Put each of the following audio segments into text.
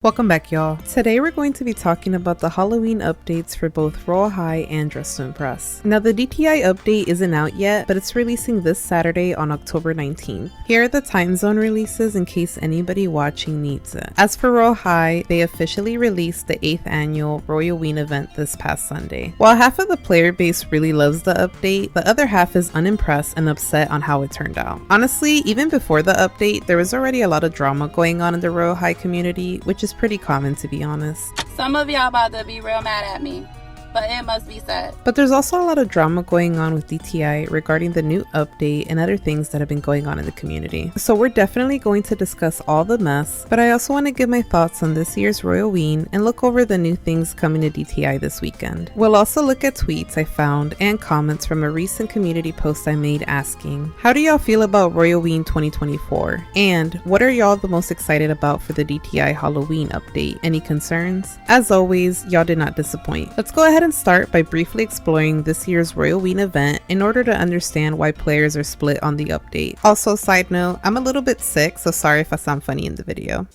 Welcome back, y'all. Today we're going to be talking about the Halloween updates for both Royale High and Dress to Impress. Now the DTI update isn't out yet, but it's releasing this Saturday on October 19th. Here are the time zone releases in case anybody watching needs it. As for Royale High, they officially released the 8th annual Royalloween event this past Sunday. While half of the player base really loves the update, the other half is unimpressed and upset on how it turned out. Honestly, even before the update, there was already a lot of drama going on in the Royale High community, which is pretty common, to be honest. Some of y'all about to be real mad at me, but it must be said. But there's also a lot of drama going on with DTI regarding the new update and other things that have been going on in the community. So we're definitely going to discuss all the mess, but I also want to give my thoughts on this year's Royalloween and look over the new things coming to DTI this weekend. We'll also look at tweets I found and comments from a recent community post I made asking, how do y'all feel about Royalloween 2024? And what are y'all the most excited about for the DTI Halloween update? Any concerns? As always, y'all did not disappoint. Let's go ahead and start by briefly exploring this year's Royalloween event in order to understand why players are split on the update. Also, side note, I'm a little bit sick, so sorry if I sound funny in the video.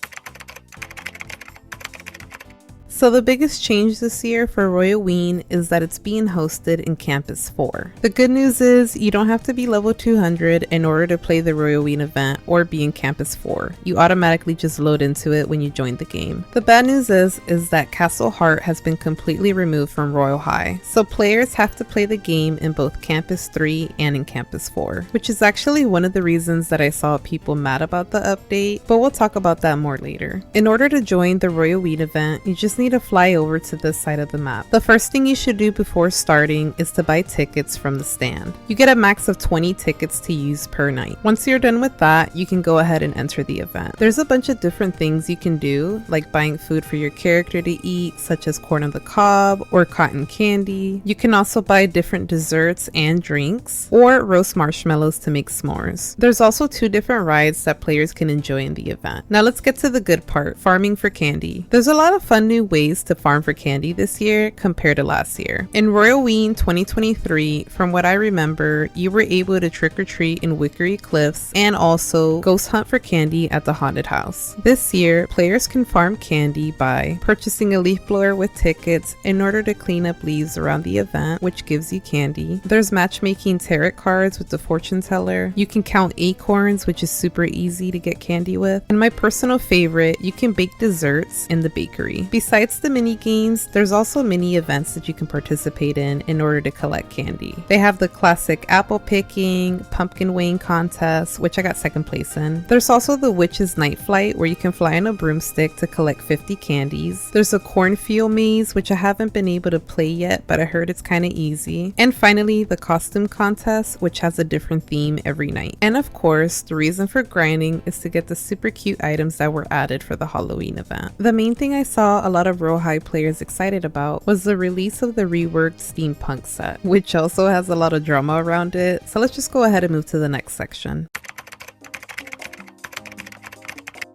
So the biggest change this year for Royalloween is that it's being hosted in Campus 4. The good news is you don't have to be level 200 in order to play the Royalloween event or be in Campus 4. You automatically just load into it when you join the game. The bad news is that Castle Heart has been completely removed from Royale High, so players have to play the game in both Campus 3 and in Campus 4, which is actually one of the reasons that I saw people mad about the update, but we'll talk about that more later. In order to join the Royalloween event, you just need to fly over to this side of the map. The first thing you should do before starting is to buy tickets from the stand. You get a max of 20 tickets to use per night. Once you're done with that, you can go ahead and enter the event. There's a bunch of different things you can do, like buying food for your character to eat, such as corn on the cob or cotton candy. You can also buy different desserts and drinks, or roast marshmallows to make s'mores. There's also 2 different rides that players can enjoy in the event. Now let's get to the good part, farming for candy. There's a lot of fun new ways to farm for candy this year compared to last year. In Royalloween 2023, from what I remember, you were able to trick-or-treat in Wickery Cliffs and also ghost hunt for candy at the haunted house. This year, players can farm candy by purchasing a leaf blower with tickets in order to clean up leaves around the event, which gives you candy. There's matchmaking tarot cards with the fortune teller. You can count acorns, which is super easy to get candy with. And my personal favorite, you can bake desserts in the bakery. Besides the mini games, there's also mini events that you can participate in order to collect candy. They have the classic apple picking, pumpkin weighing contest, which I got 2nd place in. There's also the Witch's Night Flight, where you can fly on a broomstick to collect 50 candies. There's a cornfield maze, which I haven't been able to play yet, but I heard it's kind of easy. And finally, the costume contest, which has a different theme every night. And of course, the reason for grinding is to get the super cute items that were added for the Halloween event. The main thing I saw a lot of Royale High players excited about was the release of the reworked steampunk set, which also has a lot of drama around it. So let's just go ahead and move to the next section.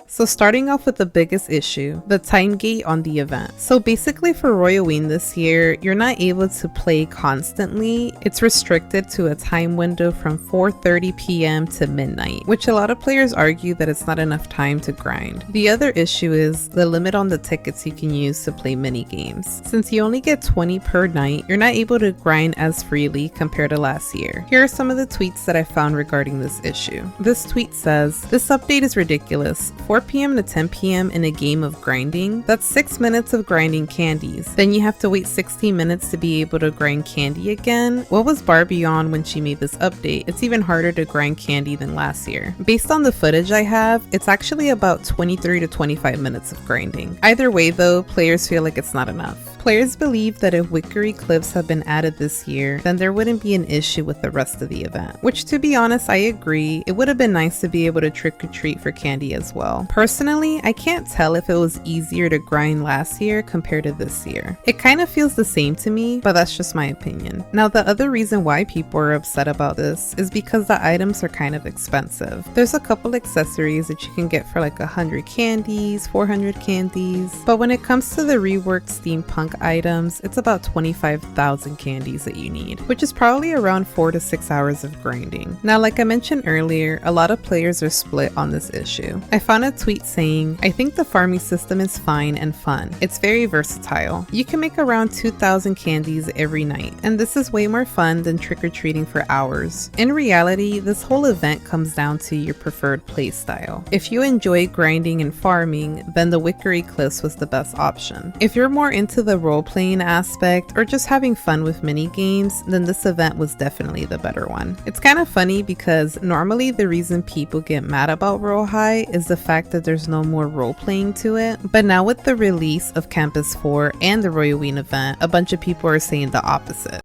So starting off with the biggest issue, the time gate on the event. So basically for Royalloween this year, you're not able to play constantly. It's restricted to a time window from 4:30 p.m. to midnight, which a lot of players argue that it's not enough time to grind. The other issue is the limit on the tickets you can use to play mini games. Since you only get 20 per night, you're not able to grind as freely compared to last year. Here are some of the tweets that I found regarding this issue. This tweet says, "This update is ridiculous. 4 p.m. to 10 p.m. in a game of grinding? That's 6 minutes of grinding candies. Then you have to wait 16 minutes to be able to grind candy again? What was Barbie on when she made this update? It's even harder to grind candy than last year." Based on the footage I have, it's actually about 23 to 25 minutes of grinding. Either way though, players feel like it's not enough. Players believe that if Wickery Cliffs had been added this year, then there wouldn't be an issue with the rest of the event. Which, to be honest, I agree. It would have been nice to be able to trick-or-treat for candy as well. Personally, I can't tell if it was easier to grind last year compared to this year. It kind of feels the same to me, but that's just my opinion. Now, the other reason why people are upset about this is because the items are kind of expensive. There's a couple accessories that you can get for like 100 candies, 400 candies, but when it comes to the reworked steampunk items, it's about 25,000 candies that you need, which is probably around 4 to 6 hours of grinding. Now, like I mentioned earlier, a lot of players are split on this issue. I found a tweet saying, "I think the farming system is fine and fun. It's very versatile. You can make around 2,000 candies every night, and this is way more fun than trick-or-treating for hours. In reality, this whole event comes down to your preferred play style. If you enjoy grinding and farming, then the Wickery Cliffs was the best option. If you're more into the role-playing aspect or just having fun with mini games, then this event was definitely the better one." It's kind of funny because normally the reason people get mad about Royale High is the fact that there's no more role-playing to it, but now with the release of Campus 4 and the Royalloween event, a bunch of people are saying the opposite.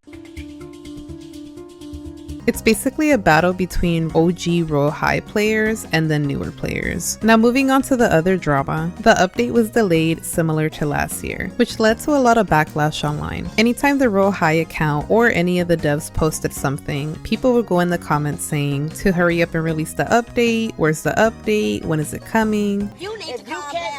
It's basically a battle between OG Royale High players and then newer players. Now moving on to the other drama, the update was delayed similar to last year, which led to a lot of backlash online. Anytime the Royale High account or any of the devs posted something, people would go in the comments saying to hurry up and release the update, where's the update, when is it coming? You need to calm down.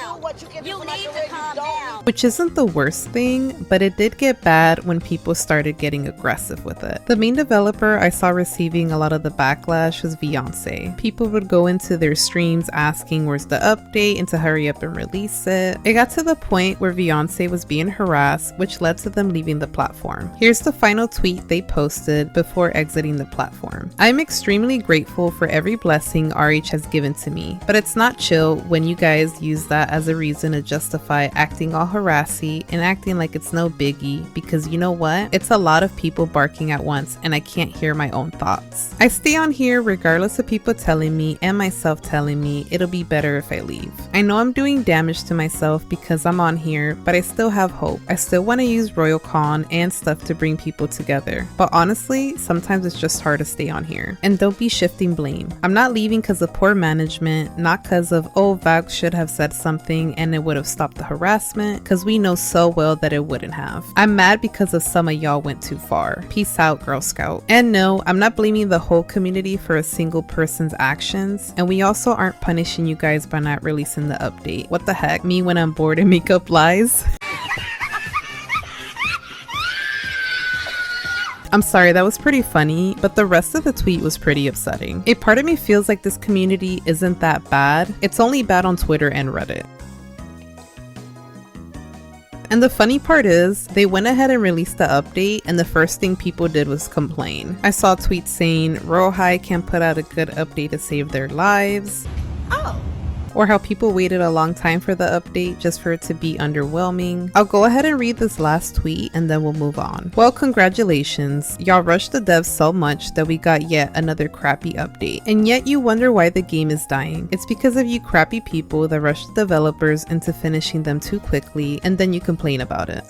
You need to calm down. Which isn't the worst thing, but it did get bad when people started getting aggressive with it. The main developer I saw receiving a lot of the backlash was Beyonce. People would go into their streams asking where's the update and to hurry up and release it. It got to the point where Beyonce was being harassed, which led to them leaving the platform. Here's the final tweet they posted before exiting the platform. "I'm extremely grateful for every blessing RH has given to me, but it's not chill when you guys use that as a reason to justify acting all harassy and acting like it's no biggie, because you know what? It's a lot of people barking at once and I can't hear my own thoughts. I stay on here regardless of people telling me and myself telling me it'll be better if I leave. I know I'm doing damage to myself because I'm on here, but I still have hope. I still want to use RoyalCon and stuff to bring people together. But honestly, sometimes it's just hard to stay on here. And don't be shifting blame. I'm not leaving because of poor management, not because of, oh, Valk should have said something and it would have stopped the harassment, because we know so well that it wouldn't have. I'm mad because of some of y'all went too far. Peace out, Girl Scout." And no, I'm not blaming the whole community for a single person's actions, and we also aren't punishing you guys by not releasing the update. What the heck? Me when I'm bored and make up lies? I'm sorry, that was pretty funny, but the rest of the tweet was pretty upsetting. A part of me feels like this community isn't that bad. It's only bad on Twitter and Reddit. And the funny part is, they went ahead and released the update and the first thing people did was complain. I saw tweets saying Royale High can't put out a good update to save their lives. Oh. Or how people waited a long time for the update just for it to be underwhelming. I'll go ahead and read this last tweet and then we'll move on. "Well, congratulations. Y'all rushed the devs so much that we got yet another crappy update. And yet you wonder why the game is dying. It's because of you crappy people that rushed the developers into finishing them too quickly and then you complain about it."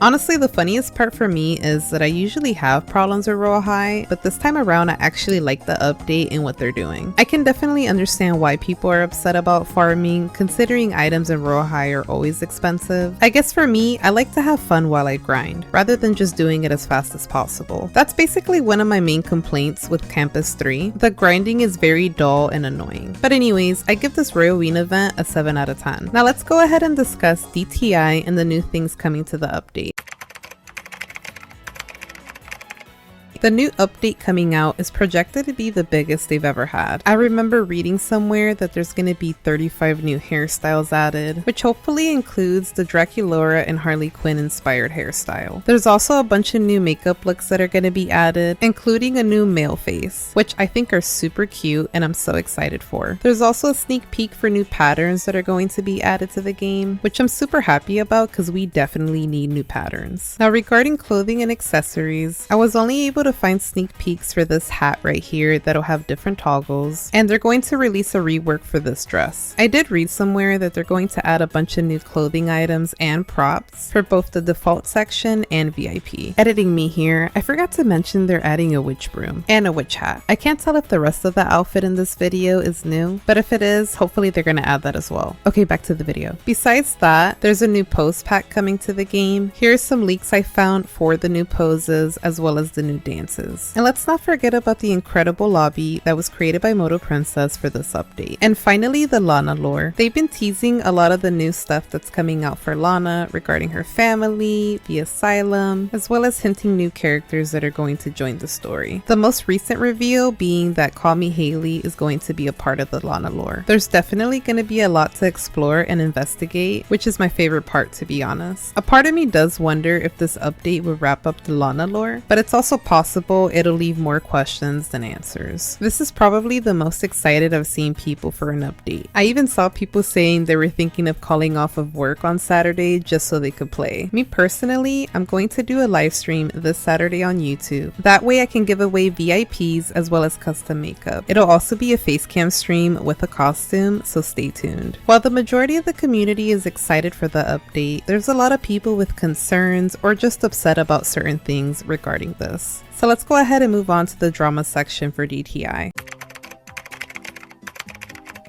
Honestly, the funniest part for me is that I usually have problems with Royale High, but this time around I actually like the update and what they're doing. I can definitely understand why people are upset about farming, considering items in Royale High are always expensive. I guess for me, I like to have fun while I grind, rather than just doing it as fast as possible. That's basically one of my main complaints with Campus 3. The grinding is very dull and annoying. But anyways, I give this Royalloween event a 7 out of 10. Now let's go ahead and discuss DTI and the new things coming to the update. The new update coming out is projected to be the biggest they've ever had. I remember reading somewhere that there's going to be 35 new hairstyles added, which hopefully includes the Draculaura and Harley Quinn inspired hairstyle. There's also a bunch of new makeup looks that are going to be added, including a new male face, which I think are super cute and I'm so excited for. There's also a sneak peek for new patterns that are going to be added to the game, which I'm super happy about because we definitely need new patterns. Now regarding clothing and accessories, I was only able to find sneak peeks for this hat right here that'll have different toggles, and they're going to release a rework for this dress. I did read somewhere that they're going to add a bunch of new clothing items and props for both the default section and VIP. Editing me here, I forgot to mention they're adding a witch broom and a witch hat. I can't tell if the rest of the outfit in this video is new, but if it is, hopefully they're going to add that as well. Okay, back to the video. Besides that, there's a new pose pack coming to the game. Here's some leaks I found for the new poses as well as the new dance experiences. And let's not forget about the incredible lobby that was created by Moto Princess for this update. And finally, the Lana lore. They've been teasing a lot of the new stuff that's coming out for Lana regarding her family, the asylum, as well as hinting new characters that are going to join the story. The most recent reveal being that Call Me Haley is going to be a part of the Lana lore. There's definitely going to be a lot to explore and investigate, which is my favorite part, to be honest. A part of me does wonder if this update will wrap up the Lana lore, but it's also possible it'll leave more questions than answers. This is probably the most excited I've seen people for an update. I even saw people saying they were thinking of calling off of work on Saturday just so they could play. Me personally, I'm going to do a live stream this Saturday on YouTube. That way I can give away VIPs as well as custom makeup. It'll also be a face cam stream with a costume, so stay tuned. While the majority of the community is excited for the update, there's a lot of people with concerns or just upset about certain things regarding this. So let's go ahead and move on to the drama section for DTI.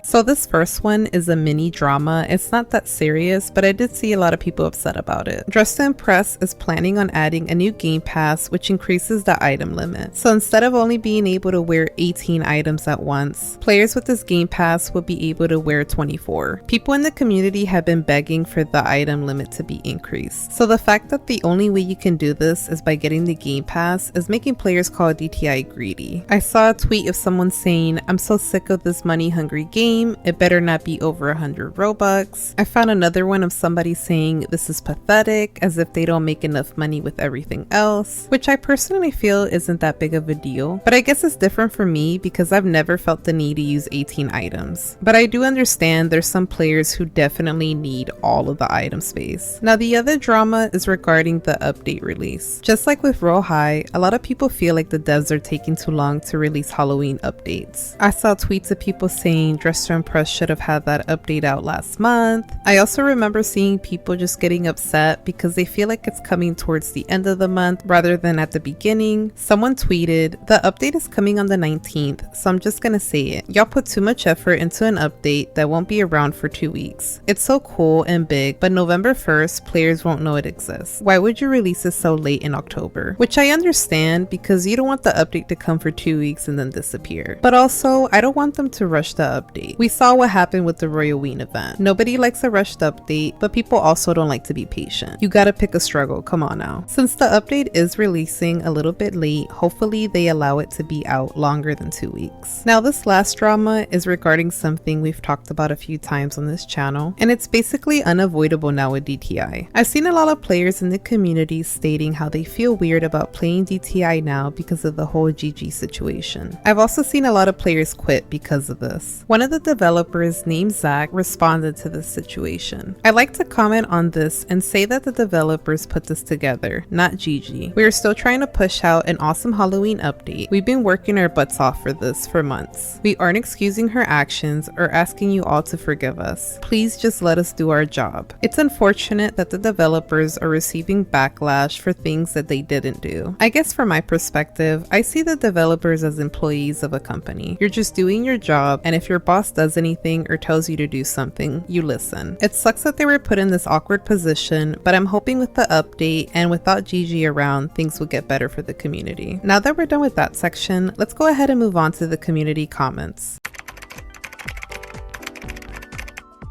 So this first one is a mini drama. It's not that serious, but I did see a lot of people upset about it. Dress to Impress is planning on adding a new game pass which increases the item limit. So instead of only being able to wear 18 items at once, players with this game pass will be able to wear 24. People in the community have been begging for the item limit to be increased. So the fact that the only way you can do this is by getting the game pass is making players call DTI greedy. I saw a tweet of someone saying, "I'm so sick of this money hungry game. It better not be over 100 Robux." I found another one of somebody saying this is pathetic, as if they don't make enough money with everything else, which I personally feel isn't that big of a deal. But I guess it's different for me because I've never felt the need to use 18 items. But I do understand there's some players who definitely need all of the item space. Now the other drama is regarding the update release. Just like with Royale High, a lot of people feel like the devs are taking too long to release Halloween updates. I saw tweets of people saying Dress to Impress should have had that update out last month. I also remember seeing people just getting upset because they feel like it's coming towards the end of the month rather than at the beginning. Someone tweeted, "The update is coming on the 19th, so I'm just gonna say it. Y'all put too much effort into an update that won't be around for 2 weeks. It's so cool and big, but November 1st, players won't know it exists. Why would you release it so late in October?" Which I understand because you don't want the update to come for 2 weeks and then disappear. But also, I don't want them to rush the update. We saw what happened with the Royalloween event. Nobody likes a rushed update, but people also don't like to be patient. You gotta pick a struggle, come on now. Since the update is releasing a little bit late, hopefully they allow it to be out longer than 2 weeks. Now this last drama is regarding something we've talked about a few times on this channel, and it's basically unavoidable now with DTI. I've seen a lot of players in the community stating how they feel weird about playing DTI now because of the whole GG situation. I've also seen a lot of players quit because of this. One of the developers named Zach responded to this situation. I'd like to comment on this and say that the developers put this together, not Gigi. We are still trying to push out an awesome Halloween update. We've been working our butts off for this for months. We aren't excusing her actions or asking you all to forgive us. Please just let us do our job. It's unfortunate that the developers are receiving backlash for things that they didn't do. I guess from my perspective, I see the developers as employees of a company. You're just doing your job, and if your boss does anything or tells you to do something, you listen. It sucks that they were put in this awkward position, but I'm hoping with the update and without Gigi around, things will get better for the community. Now that we're done with that section, let's go ahead and move on to the community comments.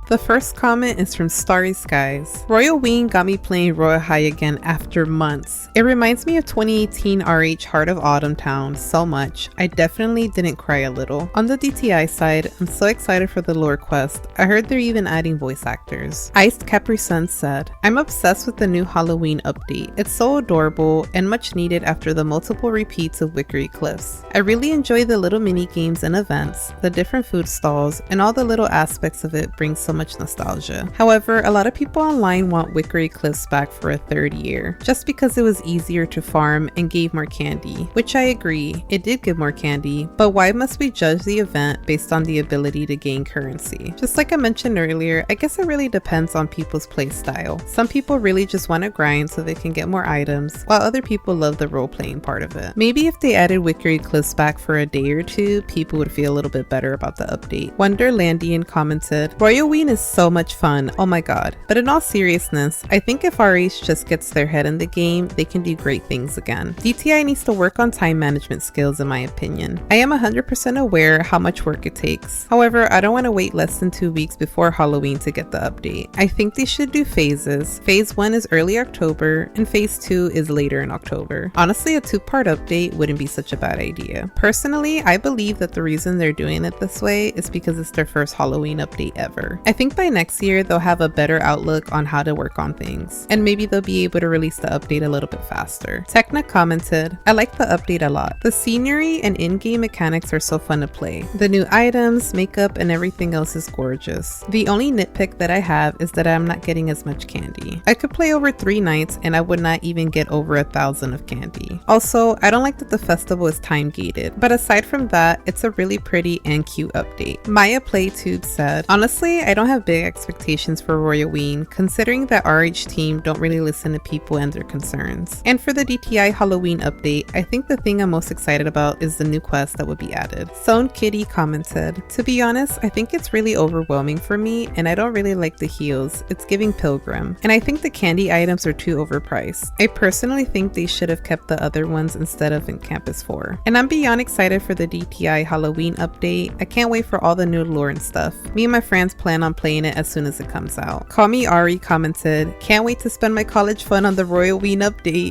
The first comment is from Starry Skies. Royalloween got me playing Royale High again after months. It reminds me of 2018 RH Heart of Autumn Town so much. I definitely didn't cry a little. On the DTI side, I'm so excited for the lore quest. I heard they're even adding voice actors. Iced Capri Sun said, "I'm obsessed with the new Halloween update. It's so adorable and much needed after the multiple repeats of Wickery Cliffs. I really enjoy the little mini games and events, the different food stalls, and all the little aspects of it bring so much nostalgia. However, a lot of people online want Wickery Cliffs back for a third year, just because it was easier to farm and gave more candy, which I agree, it did give more candy, but why must we judge the event based on the ability to gain currency? Just like I mentioned earlier, I guess it really depends on people's play style. Some people really just want to grind so they can get more items, while other people love the role-playing part of it. Maybe if they added Wickery Cliffs back for a day or two, people would feel a little bit better about the update." Wonderlandian commented, "Royalloween Royalloween is so much fun, oh my god. But in all seriousness, I think if RH just gets their head in the game, they can do great things again. DTI needs to work on time management skills in my opinion. I am 100% aware how much work it takes. However, I don't want to wait less than 2 weeks before Halloween to get the update. I think they should do phases. Phase 1 is early October and phase 2 is later in October. Honestly, a 2-part update wouldn't be such a bad idea. Personally, I believe that the reason they're doing it this way is because it's their first Halloween update ever. I think by next year they'll have a better outlook on how to work on things, and maybe they'll be able to release the update a little bit faster. Tekna commented, I like the update a lot. The scenery and in-game mechanics are so fun to play. The new items, makeup, and everything else is gorgeous. The only nitpick that I have is that I'm not getting as much candy. I could play over 3 nights and I would not even get over 1,000 of candy. Also, I don't like that the festival is time gated, but aside from that, it's a really pretty and cute update. Maya Playtube said, honestly, I don't have big expectations for Royalloween, considering that RH team don't really listen to people and their concerns. And for the DTI Halloween update, I think the thing I'm most excited about is the new quest that would be added. Sown Kitty commented, to be honest, I think it's really overwhelming for me and I don't really like the heels. It's giving pilgrim. And I think the candy items are too overpriced. I personally think they should have kept the other ones instead of in Campus 4. And I'm beyond excited for the DTI Halloween update. I can't wait for all the new lore and stuff. Me and my friends plan on playing it as soon as it comes out. Call Me Ari commented, can't wait to spend my college fun on the Royalloween update.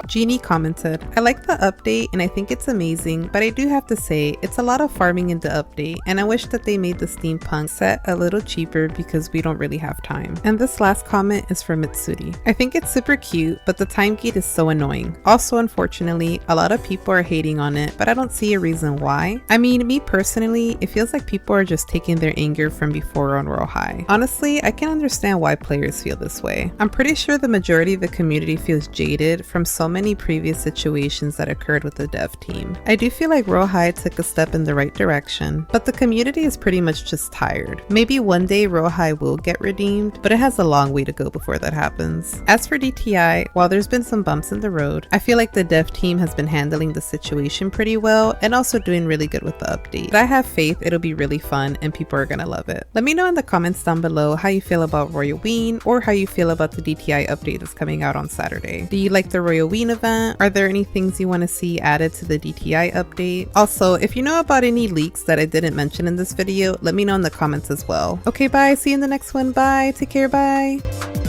Jeannie commented, I like the update and I think it's amazing, but I do have to say it's a lot of farming in the update and I wish that they made the steampunk set a little cheaper because we don't really have time. And this last comment is from Mitsuri. I think it's super cute, but the time gate is so annoying. Also, unfortunately, a lot of people are hating on it, but I don't see a reason why. I mean, me personally, it feels like people are just taking their anger from before on Royale High. Honestly, I can understand why players feel this way. I'm pretty sure the majority of the community feels jaded from so many previous situations that occurred with the dev team. I do feel like Royale High took a step in the right direction, but the community is pretty much just tired. Maybe one day Royale High will get redeemed, but it has a long way to go before that happens. As for DTI, while there's been some bumps in the road, I feel like the dev team has been handling the situation pretty well and also doing really good with the update. But I have faith it'll be really fun and people are gonna love it. Let me know in the comments down below how you feel about Royalloween or how you feel about the DTI update that's coming out on Saturday. Do you like the Royalloween event? Are there any things you want to see added to the DTI update? Also, if you know about any leaks that I didn't mention in this video, let me know in the comments as well. Okay, bye. See you in the next one. Bye. Take care. Bye.